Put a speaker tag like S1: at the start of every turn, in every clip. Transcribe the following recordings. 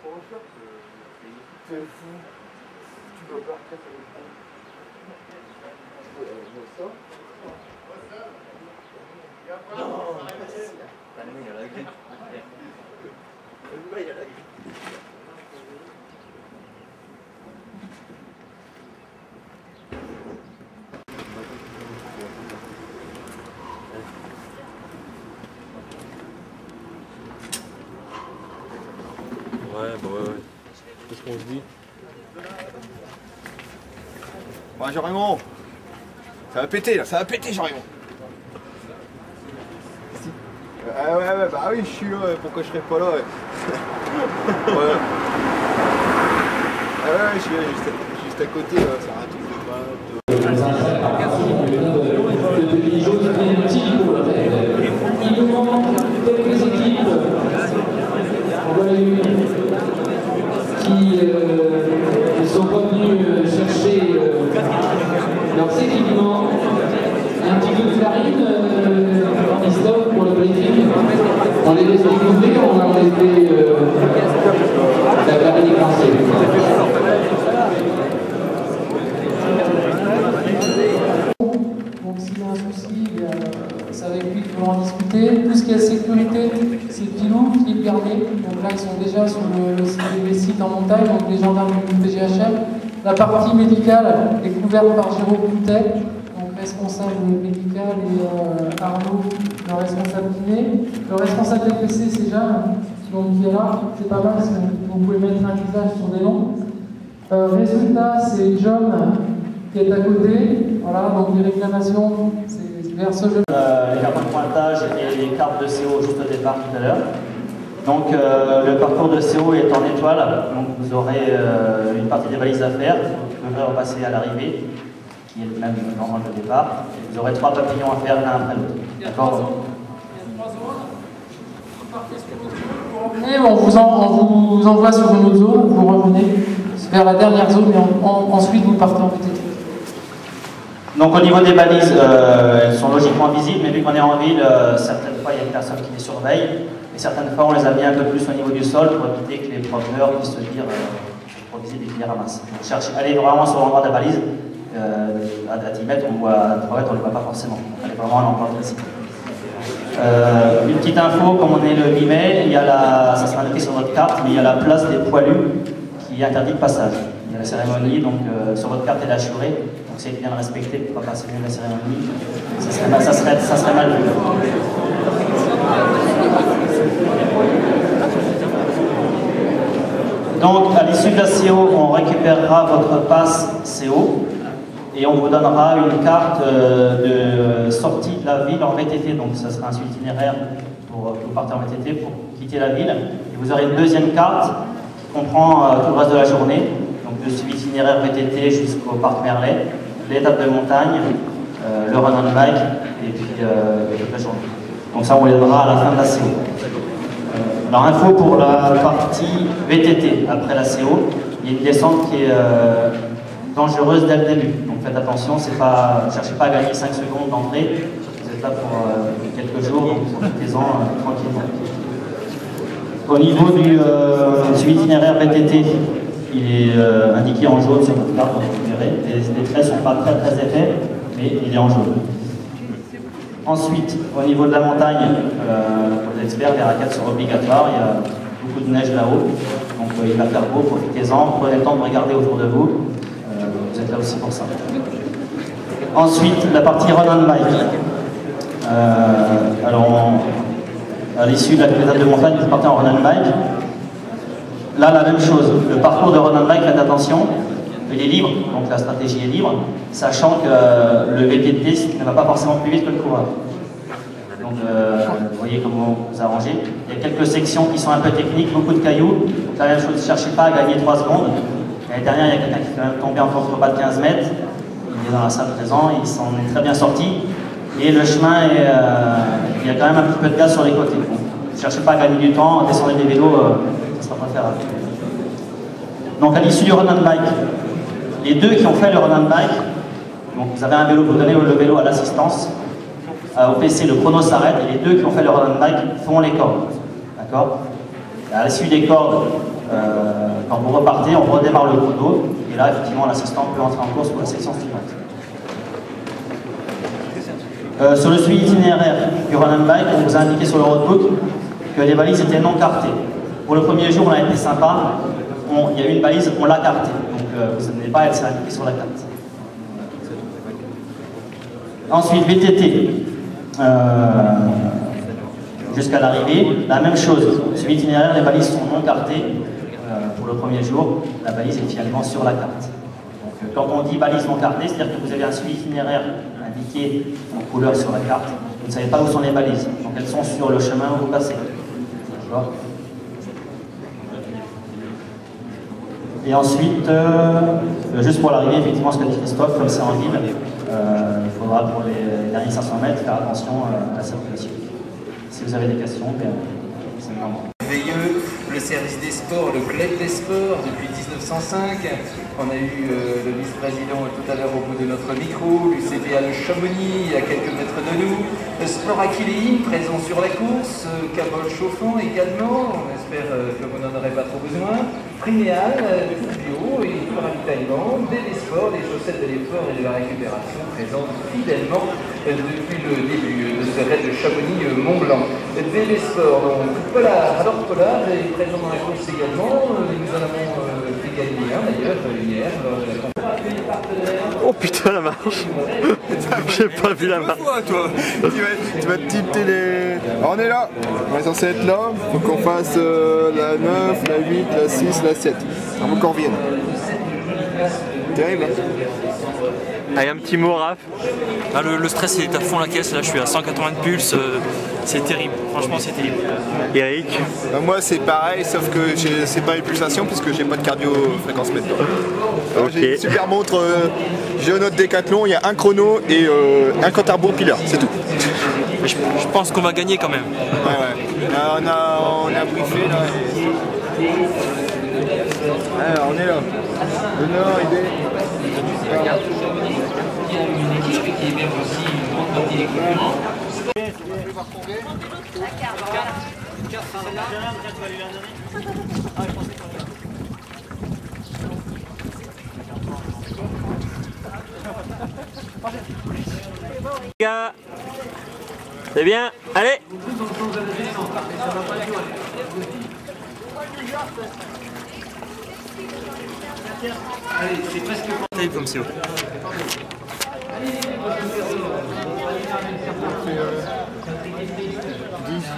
S1: C'est fou. Tu peux pas faire ça.
S2: Il a la grippe. Il a la grippe.
S3: Ouais, bah ouais. Qu'est-ce qu'on se dit?
S1: Ouais, Jean-Raymond, ça va péter là, ça va péter Jean-Raymond. Ah ouais, bah oui, je suis là, pourquoi je serais pas là? Ouais. Ah ouais, je suis là, juste à côté, là, c'est un truc de
S4: Il nous manque quelques équipes qui sont revenus chercher leurs équipements. Un petit peu de farine, Christophe, pour le briefing. On les laisse découvrir, on a été la farine éclancée. Donc s'il y a un souci, c'est avec lui qu'il faut en discuter. Tout ce qui est sécurité, c'est Pilou qui est gardé. Donc là, ils sont déjà sur les sites en montagne, donc les gendarmes du PGHM. La partie médicale est couverte par Jérôme Coutet, donc responsable médical, et Arnaud, le responsable kiné. Le responsable DPC, c'est Jeanne, donc qui est là. C'est pas mal, vous pouvez mettre un visage sur des noms. Résultat, c'est John qui est à côté. Voilà, donc les réclamations, c'est vers ce jeu.
S5: Les cartes de pointage et les cartes de CO juste au départ tout à l'heure. Donc le parcours de CO est en étoile, donc vous aurez une partie des balises à faire, vous devrez repasser à l'arrivée, qui est le même normal de départ. Et vous aurez 3 papillons à faire l'un après l'autre. D'accord ?
S4: Et on vous envoie sur une autre zone, vous revenez vers la dernière zone et ensuite vous partez en VTT.
S5: Donc au niveau des balises, elles sont logiquement visibles, mais vu qu'on est en ville, certaines fois il y a une personne qui les surveille, et certaines fois on les a mis un peu plus au niveau du sol pour éviter que les promeneurs puissent se dire pour viser des filières à masse. Donc cherchez, allez vraiment sur l'endroit de la balise, à 10 mètres, on voit, à 3 mètres on ne le voit pas forcément, allez vraiment à l'endroit précis. Une petite info, comme on est le 8 mai, il y a ça sera indiqué sur votre carte, mais il y a la place des poilus qui interdit le passage. Il y a la cérémonie, donc sur votre carte elle est assurée, donc c'est bien respecté pour ne pas passer mieux la cérémonie, ça serait mal vu. Donc à l'issue de la CO, on récupérera votre passe CO et on vous donnera une carte de sortie de la ville en VTT, donc ça sera un suivi itinéraire pour que vous partez en VTT pour quitter la ville. Et vous aurez une deuxième carte qui comprend tout le reste de la journée, donc le suivi itinéraire VTT jusqu'au parc Merlet, l'étape de montagne, le run on bike et puis toute la journée. Donc ça on les donnera à la fin de la CO. Alors info pour la partie VTT après la CO, il y a une descente qui est dangereuse dès le début. Donc faites attention, ne cherchez pas à gagner 5 secondes d'entrée, vous êtes là pour quelques jours, donc profitez-en tranquillement. Au niveau du suivi itinéraire VTT, il est indiqué en jaune sur votre carte, vous verrez. Les traits ne sont pas très épais, mais il est en jaune. Ensuite, au niveau de la montagne, pour les experts, les raquettes sont obligatoires, il y a beaucoup de neige là-haut, donc il va faire beau, profitez-en, prenez le temps de regarder autour de vous, vous êtes là aussi pour ça. Ensuite, la partie run on bike. Alors, à l'issue de la étape de montagne, vous partez en run on bike. Là, la même chose, le parcours de run on bike, faites attention, il est libre, donc la stratégie est libre, sachant que le VTT ne va pas forcément plus vite que le coureur. Donc, vous voyez comment vous arrangez. Il y a quelques sections qui sont un peu techniques, beaucoup de cailloux. Donc, la même chose, ne cherchez pas à gagner 3 secondes. L'année dernière, il y a quelqu'un qui est quand même tombé en contrebas de 15 mètres. Il est dans la salle présent, il s'en est très bien sorti. Et le chemin, il y a quand même un petit peu de gaz sur les côtés. Donc, ne cherchez pas à gagner du temps, descendez des vélos, ça sera préférable. Donc, à l'issue du run on bike, les deux qui ont fait le run on bike, donc vous avez un vélo, vous donnez le vélo à l'assistance, au PC le chrono s'arrête et les deux qui ont fait le run on bike font les cordes. D'accord ? À l'issue des cordes, quand vous repartez, on redémarre le chrono, et là, effectivement, l'assistant peut entrer en course pour la section suivante. Sur le suivi itinéraire du run and bike, on vous a indiqué sur le roadbook que les balises étaient non cartées. Pour le premier jour, on a été sympa, il y a une balise, on l'a cartée, donc vous n'avez pas à être indiqué sur la carte. Ensuite, VTT, jusqu'à l'arrivée, la même chose. Sur l'itinéraire, les balises sont non cartées. Pour le premier jour, la balise est finalement sur la carte. Donc, quand on dit balise non cartée, c'est-à-dire que vous avez un suivi itinéraire indiqué en couleur sur la carte, vous ne savez pas où sont les balises. Donc elles sont sur le chemin où vous passez. Et ensuite, juste pour l'arrivée, effectivement, ce que dit Christophe, comme c'est en ville, il faudra pour les derniers 500 mètres faire attention à la circulation. Si vous avez des questions, c'est le moment.
S2: Veilleux, le service des sports, le club des sports depuis 1905. On a eu le vice-président tout à l'heure au bout de notre micro, l'UCPA de Chamonix à quelques mètres de nous, le Sport Aquileim présent sur la course, Cabol Chauffant également, on espère que vous n'en aurez pas trop besoin, Priméal, tout bio et tout le ravitaillement, des sports, des chaussettes de l'effort et de la récupération présentes fidèlement depuis le début de ce raid de Chamonix-Mont-Blanc. Des sports, donc alors Pollard est présent dans la course également, nous en avons fait gagner un d'ailleurs hier lors de la conférence.
S3: Oh putain la marche. J'ai pas vu la marche.
S1: Toi, tu vas te tilter les... Alors, on est là, on est censé être là, faut qu'on fasse la 9, la 8, la 6, la 7. On veut qu'on revienne. Terrible.
S3: Allez, un petit mot Raph.
S6: Ah, le stress est à fond la caisse, là je suis à 180 de pulse, c'est terrible, franchement c'est terrible.
S3: Eric.
S1: Moi c'est pareil, sauf que c'est pas une pulsation puisque j'ai pas de cardio fréquence mètre.
S3: Ok.
S1: J'ai une super montre Géonote Décathlon, il y a un chrono et un compte à rebours pilote, c'est tout.
S6: Mais je pense qu'on va gagner quand même.
S1: Ouais. On a briefé là. Alors on est là. Le nord, il est...
S2: Une équipe qui héberge aussi une grande partie des concurrents.
S3: Les gars, c'est bien, allez.
S6: Allez, c'est presque terrible comme CO.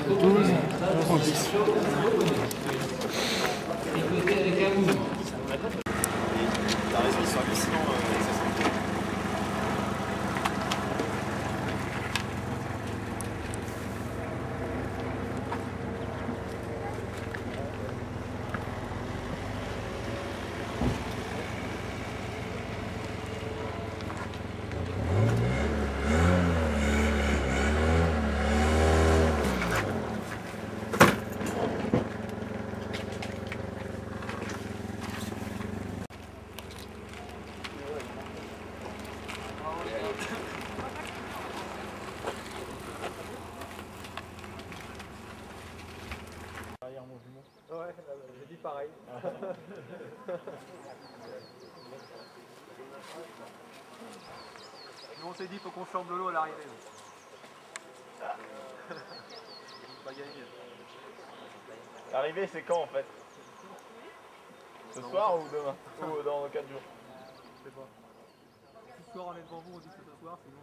S1: 12, 10.
S3: Ouais, j'ai dit pareil. Nous on s'est dit faut qu'on flambe de l'eau à l'arrivée. Pas gagné.
S7: L'arrivée c'est quand en fait? Ce soir ou demain? Ou dans 4 jours?
S3: Je sais pas. Si ce soir on est devant vous, on dit que c'est ce soir, sinon...